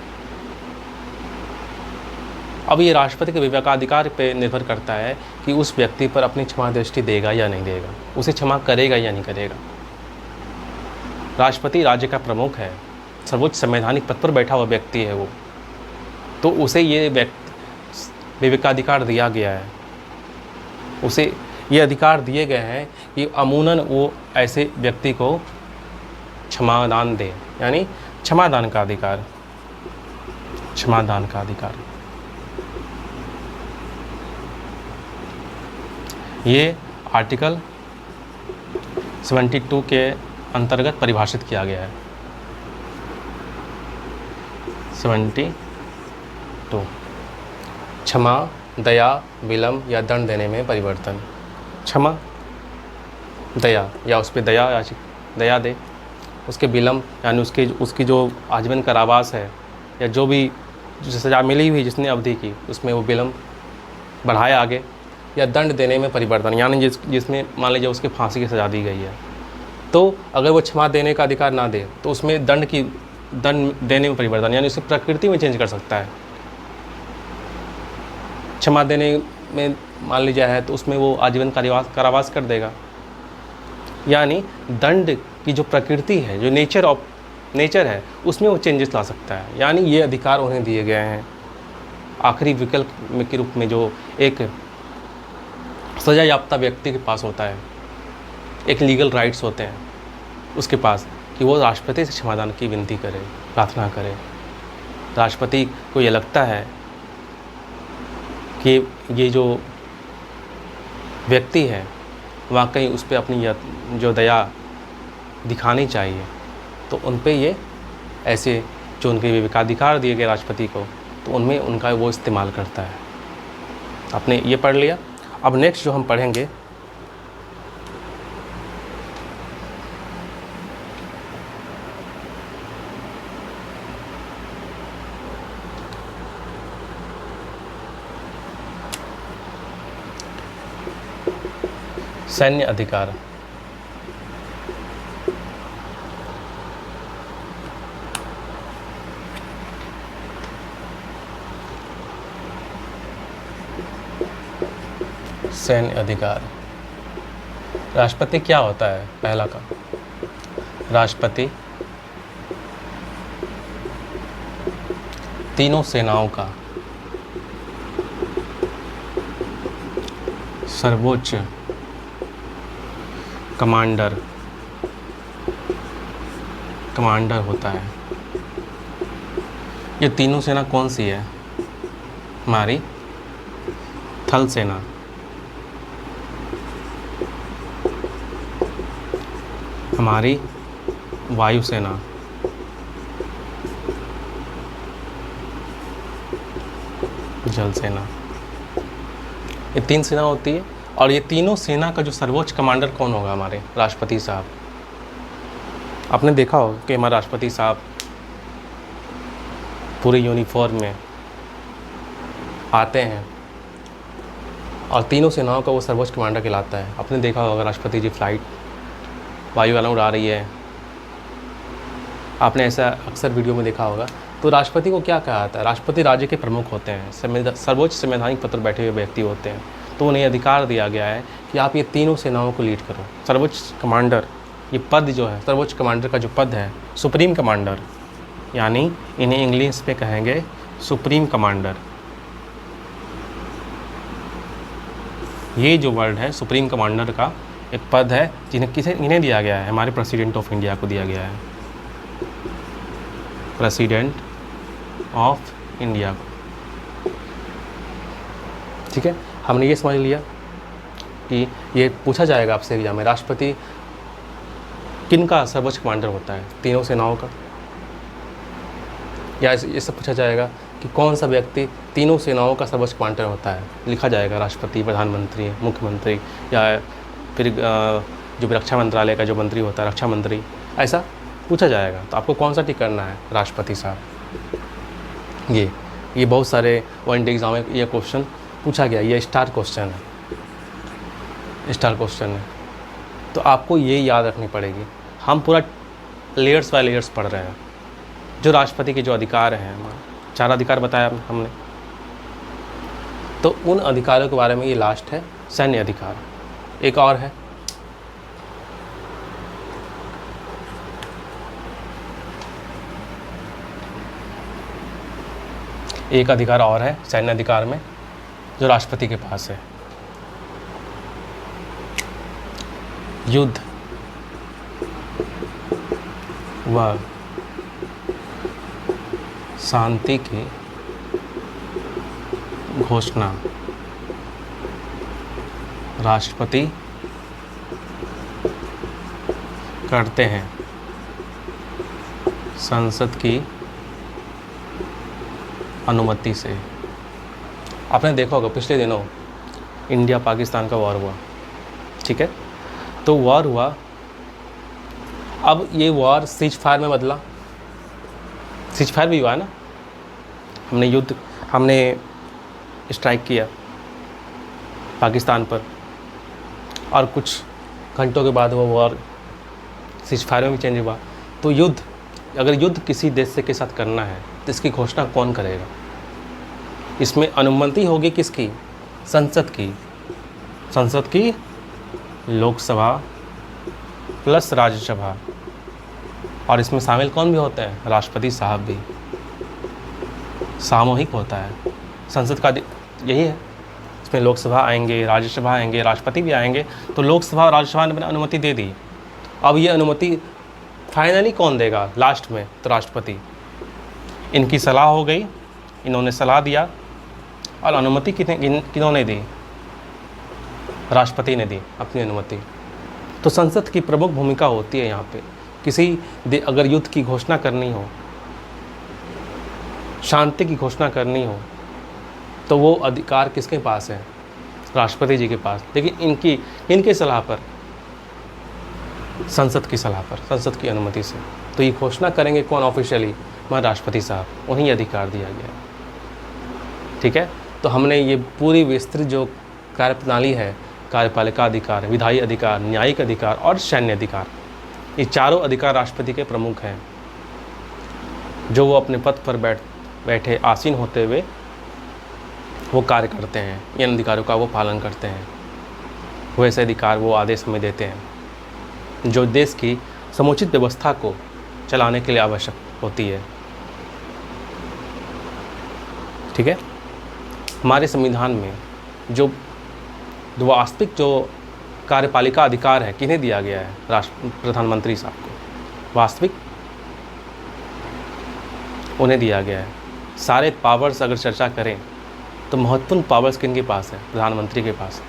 अब ये राष्ट्रपति के विवेकाधिकार पे निर्भर करता है कि उस व्यक्ति पर अपनी क्षमा दृष्टि देगा या नहीं देगा, उसे क्षमा करेगा या नहीं करेगा। राष्ट्रपति राज्य का प्रमुख है, सर्वोच्च संवैधानिक पद पर बैठा हुआ व्यक्ति है वो, तो उसे ये विवेकाधिकार दिया गया है, उसे ये अधिकार दिए गए हैं कि अमूमन वो ऐसे व्यक्ति को क्षमादान दे, यानी क्षमादान का अधिकार, क्षमादान का अधिकार। ये आर्टिकल 72 के अंतर्गत परिभाषित किया गया है। 72, क्षमा, दया, विलंब या दंड देने में परिवर्तन। क्षमा, दया या उस पर दया दे, उसके विलंब यानी उसकी जो आजीवन कारावास है या जो भी सज़ा मिली हुई जिसने अवधि की, उसमें वो विलंब बढ़ाए आगे, या दंड देने में परिवर्तन, यानी जिसमें मान लीजिए उसके फांसी की सज़ा दी गई है, तो अगर वो क्षमा देने का अधिकार ना दे तो उसमें दंड देने में परिवर्तन, यानी उसे प्रकृति में चेंज कर सकता है। क्षमा देने में मान लीजिए है तो उसमें वो आजीवन कारावास कर देगा, यानी दंड की जो प्रकृति है, जो नेचर है, उसमें वो चेंजेस ला सकता है, यानी ये अधिकार उन्हें दिए गए हैं। आखिरी विकल्प के रूप में जो एक सजा याफ्ता व्यक्ति के पास होता है, एक लीगल राइट्स होते हैं उसके पास, कि वो राष्ट्रपति से क्षमादान की विनती करे, प्रार्थना करे। राष्ट्रपति को ये लगता है कि ये जो व्यक्ति है वाकई उस पर अपनी जो दया दिखानी चाहिए, तो उन पे ये ऐसे जो उनके विवेकाधिकार दिए गए राष्ट्रपति को, तो उनमें उनका वो इस्तेमाल करता है। आपने ये पढ़ लिया। अब नेक्स्ट जो हम पढ़ेंगे, सैन्य अधिकार। सैन्य अधिकार, राष्ट्रपति क्या होता है? पहला का राष्ट्रपति तीनों सेनाओं का सर्वोच्च कमांडर होता है। ये तीनों सेना कौन सी है? हमारी थल सेना, हमारी वायुसेना, जल सेना, ये तीन सेना होती है। और ये तीनों सेना का जो सर्वोच्च कमांडर कौन होगा? हमारे राष्ट्रपति साहब। आपने देखा होगा कि हमारे राष्ट्रपति साहब पूरे यूनिफॉर्म में आते हैं और तीनों सेनाओं का वो सर्वोच्च कमांडर कहलाता है। आपने देखा होगा राष्ट्रपति जी फ्लाइट वायुयान उड़ा रही है, आपने ऐसा अक्सर वीडियो में देखा होगा। तो राष्ट्रपति को क्या कहा जाता है? राष्ट्रपति राज्य के प्रमुख होते हैं, सर्वोच्च संवैधानिक पद पर बैठे हुए व्यक्ति होते हैं। तो उन्हें अधिकार दिया गया है कि आप ये तीनों सेनाओं को लीड करो। सर्वोच्च कमांडर, ये पद जो है, सर्वोच्च कमांडर का जो पद है, सुप्रीम कमांडर, यानी इन्हें इंग्लिश में कहेंगे सुप्रीम कमांडर। ये जो वर्ड है सुप्रीम कमांडर का एक पद है इन्हें दिया गया है, हमारे प्रेसिडेंट ऑफ इंडिया को दिया गया है, प्रेसिडेंट ऑफ इंडिया को। ठीक है, हमने ये समझ लिया कि ये पूछा जाएगा आपसे एग्जाम में, राष्ट्रपति किन का सर्वोच्च कमांडर होता है, तीनों सेनाओं का। या ये सब पूछा जाएगा कि कौन सा व्यक्ति तीनों सेनाओं का सर्वोच्च कमांडर होता है, लिखा जाएगा राष्ट्रपति, प्रधानमंत्री, मुख्यमंत्री, या फिर जो रक्षा मंत्रालय का जो मंत्री होता है, रक्षा मंत्री, ऐसा पूछा जाएगा। तो आपको कौन सा टिक करना है, राष्ट्रपति साहब। ये बहुत सारे वन डे एग्जाम में ये क्वेश्चन पूछा गया, ये स्टार क्वेश्चन है, स्टार क्वेश्चन है। तो आपको ये याद रखनी पड़ेगी। हम पूरा लेयर्स बाय लेयर्स पढ़ रहे हैं। जो राष्ट्रपति के जो अधिकार हैं, हमारे 4 अधिकार बताया हमने, तो उन अधिकारों के बारे में ये लास्ट है, सैन्य अधिकार। एक और है, एक अधिकार और है सैन्य अधिकार में जो राष्ट्रपति के पास है, युद्ध व शांति की घोषणा राष्ट्रपति करते हैं संसद की अनुमति से। आपने देखा होगा पिछले दिनों इंडिया पाकिस्तान का वॉर हुआ, ठीक है, तो वॉर हुआ, अब ये वॉर सीज फायर में बदला, सीज फायर भी हुआ है ना, हमने स्ट्राइक किया पाकिस्तान पर, और कुछ घंटों के बाद वो वॉर सीज फायर में भी चेंज हुआ। तो अगर युद्ध किसी देश से के साथ करना है तो इसकी घोषणा कौन करेगा? इसमें अनुमति होगी किसकी? संसद की। संसद की, लोकसभा प्लस राज्यसभा, और इसमें शामिल कौन भी होते हैं? राष्ट्रपति साहब भी। सामूहिक होता है संसद का, यही है। इसमें लोकसभा आएंगे, राज्यसभा आएंगे, राष्ट्रपति भी आएंगे। तो लोकसभा और राज्यसभा ने अनुमति दे दी। अब ये अनुमति फाइनली कौन देगा लास्ट में? तो राष्ट्रपति। इनकी सलाह हो गई, इन्होंने सलाह दिया, और अनुमति किन्होंने दी? राष्ट्रपति ने दी अपनी अनुमति। तो संसद की प्रमुख भूमिका होती है यहाँ पे। अगर युद्ध की घोषणा करनी हो, शांति की घोषणा करनी हो, तो वो अधिकार किसके पास है? राष्ट्रपति जी के पास। लेकिन इनके सलाह पर, संसद की सलाह पर, संसद की अनुमति से। तो ये घोषणा करेंगे कौन ऑफिशियली? हमारे राष्ट्रपति साहब, उन्हीं अधिकार दिया गया। ठीक है, तो हमने ये पूरी विस्तृत जो कार्यप्रणाली है, कार्यपालिका अधिकार, विधायी अधिकार, न्यायिक अधिकार और सैन्य अधिकार, ये चारों अधिकार राष्ट्रपति के प्रमुख हैं, जो वो अपने पद पर बैठे आसीन होते हुए वो कार्य करते हैं। इन अधिकारों का वो पालन करते हैं। वैसे अधिकार वो आदेश में देते हैं जो देश की समुचित व्यवस्था को चलाने के लिए आवश्यक होती है। ठीक है, हमारे संविधान में जो वास्तविक जो कार्यपालिका अधिकार है किन्हें दिया गया है? प्रधानमंत्री साहब को वास्तविक उन्हें दिया गया है। सारे पावर्स अगर चर्चा करें तो महत्वपूर्ण पावर्स किनके पास है? प्रधानमंत्री के पास।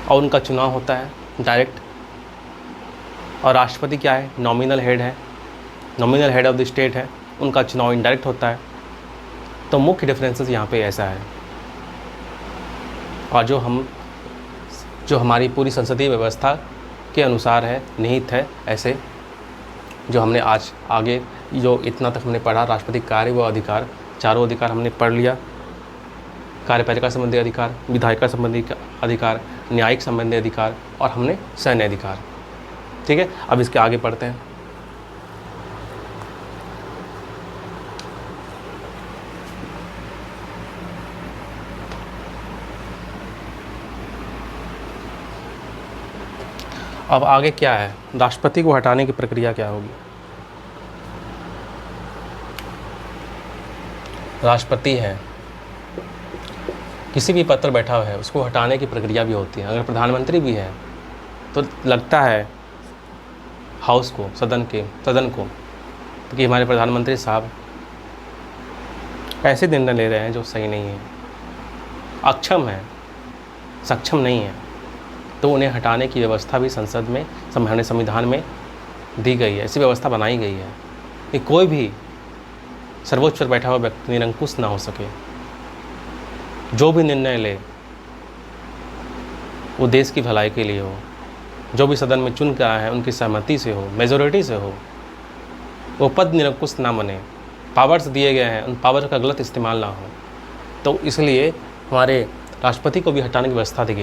और उनका चुनाव होता है डायरेक्ट। और राष्ट्रपति क्या है? नॉमिनल हेड है, nominal head of the state है, उनका चुनाव इनडायरेक्ट होता है। तो मुख्य डिफरेंसेस यहाँ पे ऐसा है। और जो हमारी पूरी संसदीय व्यवस्था के अनुसार है, निहित है, ऐसे जो हमने आज आगे जो इतना तक हमने पढ़ा, राष्ट्रपति कार्य व अधिकार, चारों अधिकार हमने पढ़ लिया। कार्यपालिका संबंधी अधिकार, विधायिका संबंधी अधिकार, न्यायिक संबंधी अधिकार, और हमने सैन्य अधिकार। ठीक है, अब इसके आगे पढ़ते हैं। अब आगे क्या है, राष्ट्रपति को हटाने की प्रक्रिया क्या होगी। राष्ट्रपति है, किसी भी पद पर बैठा हुआ है, उसको हटाने की प्रक्रिया भी होती है। अगर प्रधानमंत्री भी है तो लगता है हाउस को, सदन को कि हमारे प्रधानमंत्री साहब ऐसे निर्णय ले रहे हैं जो सही नहीं है, अक्षम है, सक्षम नहीं है, तो उन्हें हटाने की व्यवस्था भी संसद में, हमारे संविधान में दी गई है। ऐसी व्यवस्था बनाई गई है कि कोई भी सर्वोच्च पर बैठा हुआ व्यक्ति निरंकुश ना हो सके। जो भी निर्णय ले वो देश की भलाई के लिए हो, जो भी सदन में चुन कर आए हैं उनकी सहमति से हो, मेजोरिटी से हो, वो पद निरंकुश ना बने। पावर्स दिए गए हैं, उन पावर का गलत इस्तेमाल ना हो। तो इसलिए हमारे राष्ट्रपति को भी हटाने की व्यवस्था दी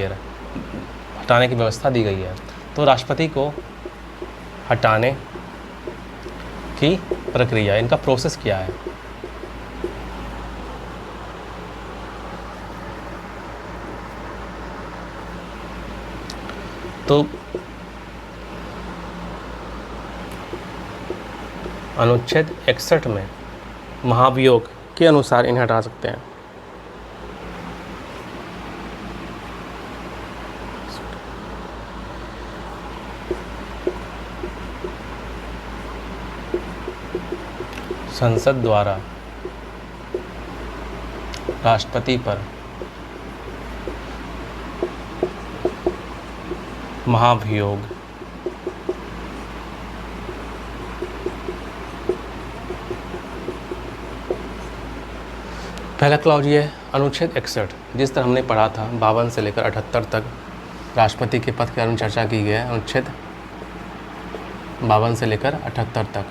गई है। तो राष्ट्रपति को हटाने की प्रक्रिया, इनका प्रोसेस क्या है। तो अनुच्छेद 61 में महाभियोग के अनुसार इन्हें हटा सकते हैं। संसद द्वारा राष्ट्रपति पर महाभियोग पहला क्लॉज ये है अनुच्छेद 61, जिस तरह हमने पढ़ा था 52 से लेकर 78 तक राष्ट्रपति के पद के बारे में चर्चा की गई है। अनुच्छेद 52 से लेकर 78 तक,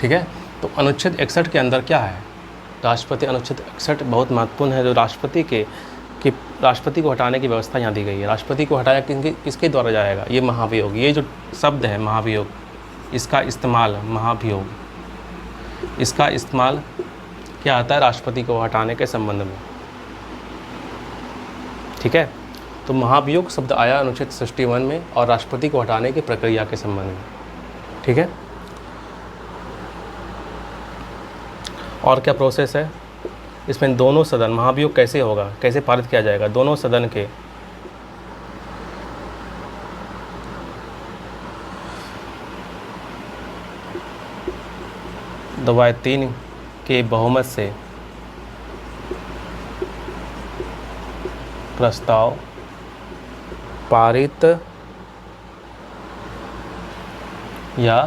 ठीक है। तो अनुच्छेद 61 के अंदर क्या है, राष्ट्रपति, अनुच्छेद 61 बहुत महत्वपूर्ण है। जो राष्ट्रपति को हटाने की व्यवस्था यहाँ दी गई है। राष्ट्रपति को हटाया किसके द्वारा जाएगा, ये महाभियोग, ये जो शब्द है महाभियोग, इसका इस्तेमाल क्या आता है राष्ट्रपति को हटाने के संबंध में, ठीक है। तो महाभियोग शब्द आया अनुच्छेद 61 में और राष्ट्रपति को हटाने की प्रक्रिया के संबंध में, ठीक है। और क्या प्रोसेस है इसमें, दोनों सदन, महाभियोग कैसे होगा, कैसे पारित किया जाएगा, दोनों सदन के दबाए 3 के बहुमत से प्रस्ताव पारित या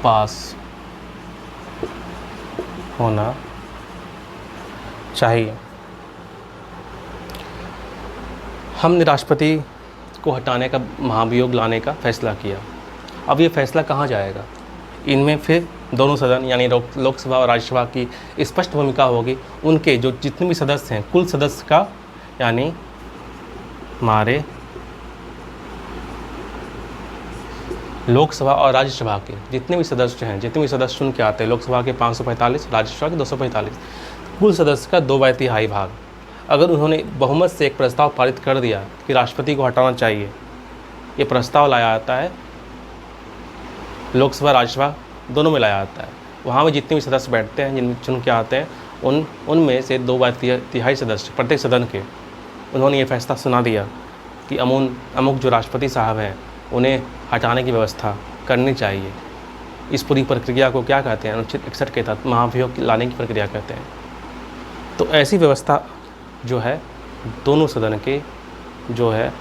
पास होना चाहिए। हमने राष्ट्रपति को हटाने का, महाभियोग लाने का फैसला किया। अब ये फैसला कहाँ जाएगा, इनमें फिर दोनों सदन यानी लोकसभा और राज्यसभा की स्पष्ट भूमिका होगी। उनके जो जितने भी सदस्य हैं, कुल सदस्य का, यानी हमारे लोकसभा और राज्यसभा के जितने भी सदस्य हैं, जितने भी सदस्य चुन के आते हैं, लोकसभा के 545, राज्यसभा के 245, कुल सदस्य का 2/3 भाग, अगर उन्होंने बहुमत से एक प्रस्ताव पारित कर दिया कि राष्ट्रपति को हटाना चाहिए, ये प्रस्ताव लाया जाता है लोकसभा राज्यसभा दोनों में लाया जाता है। वहाँ में जितने भी सदस्य बैठते हैं, जिन चुन के आते हैं, उनमें से 2/3 सदस्य प्रत्येक सदन के, उन्होंने ये फैसला सुना दिया कि अमुक जो राष्ट्रपति साहब हैं उन्हें हटाने की व्यवस्था करनी चाहिए। इस पूरी प्रक्रिया को क्या कहते हैं, अनुच्छेद 61 के तहत महाभियोग लाने की प्रक्रिया कहते हैं। तो ऐसी व्यवस्था जो है दोनों सदन के जो है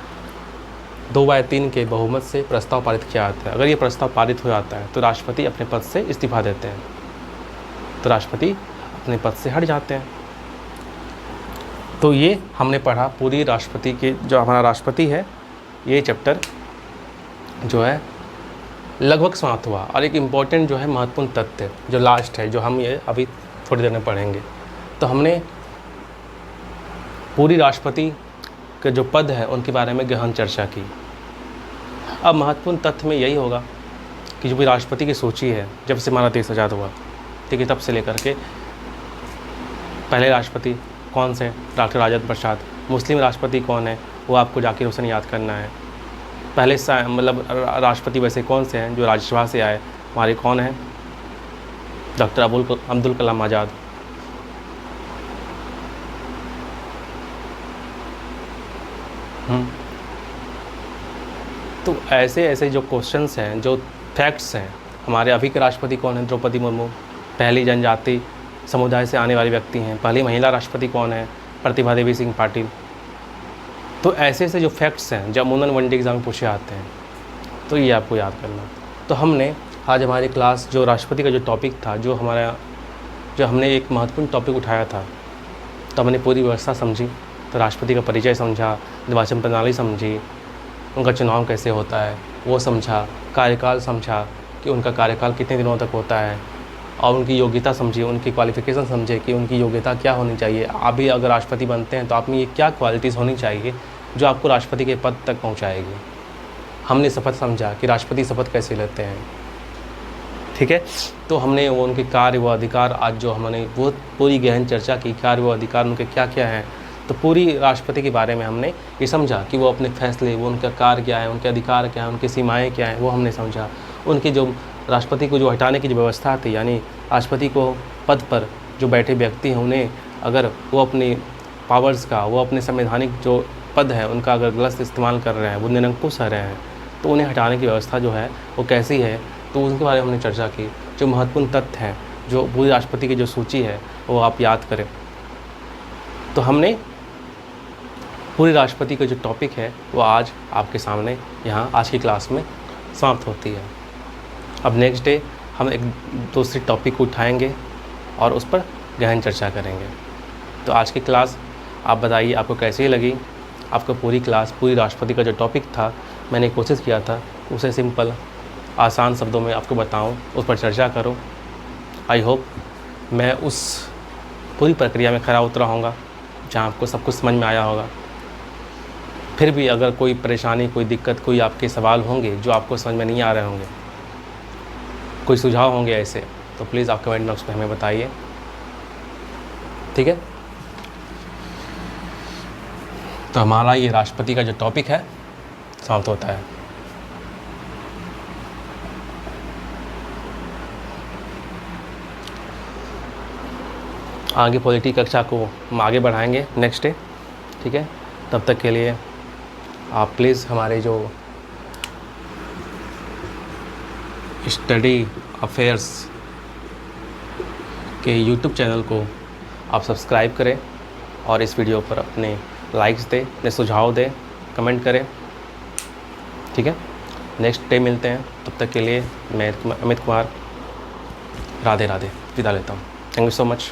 2/3 के बहुमत से प्रस्ताव पारित किया जाता है। अगर ये प्रस्ताव पारित हो जाता है तो राष्ट्रपति अपने पद से इस्तीफा देते हैं, तो राष्ट्रपति अपने पद से हट जाते हैं। तो ये हमने पढ़ा पूरी राष्ट्रपति के, जो हमारा राष्ट्रपति है, ये चैप्टर जो है लगभग समाप्त हुआ। और एक इम्पॉर्टेंट जो है महत्वपूर्ण तथ्य जो लास्ट है, जो हम ये अभी थोड़ी देर में पढ़ेंगे। तो हमने पूरी राष्ट्रपति के जो पद है उनके बारे में गहन चर्चा की। अब महत्वपूर्ण तथ्य में यही होगा कि जो भी राष्ट्रपति की सूची है, जब से हमारा देश आज़ाद हुआ, ठीक है, तब से लेकर के पहले राष्ट्रपति कौन से, डॉक्टर राजेंद्र प्रसाद। मुस्लिम राष्ट्रपति कौन है, वो आपको जाकिर हुसैन याद करना है। पहले मतलब राष्ट्रपति वैसे कौन से हैं जो राज्यसभा से आए? हमारे कौन हैं? डॉक्टर अब्दुल कलाम आज़ाद। तो ऐसे ऐसे जो क्वेश्चंस हैं, जो फैक्ट्स हैं, हमारे अभी के राष्ट्रपति कौन हैं? द्रौपदी मुर्मू, पहली जनजाति समुदाय से आने वाली व्यक्ति हैं। पहली महिला राष्ट्रपति कौन है? प्रतिभा देवी सिंह पाटिल। तो ऐसे ऐसे जो फैक्ट्स हैं जब अमूमन वनडे एग्ज़ाम में पूछे आते हैं, तो ये आपको याद करना। तो हमने आज हमारी क्लास जो राष्ट्रपति का जो टॉपिक था, जो हमने एक महत्वपूर्ण टॉपिक उठाया था, तो हमने पूरी व्यवस्था समझी। तो राष्ट्रपति का परिचय समझा, निर्वाचन प्रणाली समझी, उनका चुनाव कैसे होता है वो समझा, कार्यकाल समझा कि उनका कार्यकाल कितने दिनों तक होता है, और उनकी योग्यता समझी, उनकी क्वालिफ़िकेशन समझे कि उनकी योग्यता क्या होनी चाहिए। आप भी अगर राष्ट्रपति बनते हैं तो आप में ये क्या क्वालिटीज़ होनी चाहिए जो आपको राष्ट्रपति के पद तक पहुंचाएगी। हमने शपथ समझा कि राष्ट्रपति शपथ कैसे लेते हैं, ठीक है। तो हमने वो उनके कार्य व अधिकार, आज जो हमने बहुत पूरी गहन चर्चा की, कार्य व अधिकार उनके क्या क्या हैं। तो पूरी राष्ट्रपति के बारे में हमने ये समझा कि वो अपने फैसले, वो उनका कार्य क्या है, उनके अधिकार क्या है, उनकी सीमाएँ क्या हैं, वो हमने समझा। उनकी जो राष्ट्रपति को जो हटाने की जो व्यवस्था थी, यानी राष्ट्रपति को पद पर जो बैठे व्यक्ति हैं, उन्हें अगर वो अपनी पावर्स का, वो अपने संवैधानिक जो पद है उनका अगर गलत इस्तेमाल कर रहे हैं, वो निरंकुश रहे हैं, तो उन्हें हटाने की व्यवस्था जो है वो कैसी है, तो उनके बारे में हमने चर्चा की। जो महत्वपूर्ण तथ्य हैं, जो पूरी राष्ट्रपति की जो सूची है वो आप याद करें। तो हमने पूरी राष्ट्रपति का जो टॉपिक है वो आज आपके सामने यहाँ आज की क्लास में समाप्त होती है। अब नेक्स्ट डे हम एक दूसरी टॉपिक को उठाएंगे और उस पर गहन चर्चा करेंगे। तो आज की क्लास आप बताइए आपको कैसी लगी। आपको पूरी क्लास, पूरी राष्ट्रपति का जो टॉपिक था, मैंने कोशिश किया था उसे सिंपल आसान शब्दों में आपको बताऊं, उस पर चर्चा करूं। आई होप मैं उस पूरी प्रक्रिया में खरा उतरा होगा जहां आपको सब कुछ समझ में आया होगा। फिर भी अगर कोई परेशानी, कोई दिक्कत, कोई आपके सवाल होंगे जो आपको समझ में नहीं आ रहे होंगे, कोई सुझाव होंगे ऐसे, तो प्लीज़ आप कमेंट बॉक्स में हमें बताइए, ठीक है। तो हमारा ये राष्ट्रपति का जो टॉपिक है समाप्त होता है। आगे पॉलिटी कक्षा को हम आगे बढ़ाएंगे नेक्स्ट डे, ठीक है। तब तक के लिए आप प्लीज़ हमारे जो स्टडी अफेयर्स के यूट्यूब चैनल को आप सब्सक्राइब करें और इस वीडियो पर अपने लाइक्स दें, अपने सुझाव दें, कमेंट करें, ठीक है। नेक्स्ट डे मिलते हैं, तब तक के लिए मैं अमित कुमार राधे राधे विदा लेता हूँ। Thank you so much.